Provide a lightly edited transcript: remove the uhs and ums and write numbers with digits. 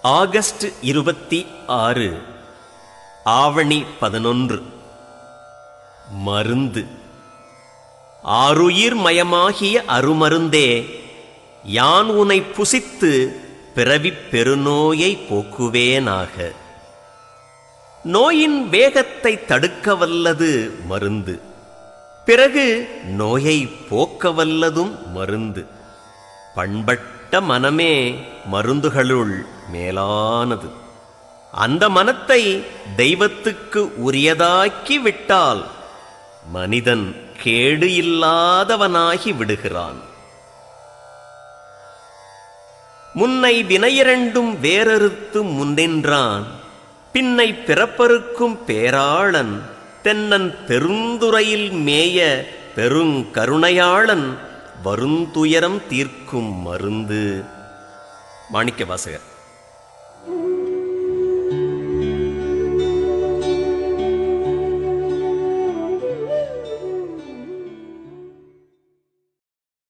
August 26 ஆவணி 11 மருந்து. ஆருயிர் மயமாகிய அருமருந்தே, யான் உனை புசித்து பிறவிப் பெருநோயை போக்குவேனாக. நோயின் வேகத்தை தடுக்க வல்லது மருந்து, பிறகு நோயை போக்க வல்லதும் மருந்து. பண்பட்ட மனமே மருந்துகளுள் மேலானது. அந்த மனத்தை தெய்வத்துக்கு உரியதாக்கி விட்டால் மனிதன் கேடு இல்லாதவனாகி விடுகிறான். முன்னை வினையிரண்டும் வேறறுத்து முன்னின்றான், பின்னை பிறப்பறுக்கும் பேராளன், தென்னன் பெருந்துறையில் மேய பெருங்கருணையாளன், வருந்துயரம் தீர்க்கும் மருந்து. மாணிக்க வாசகர்.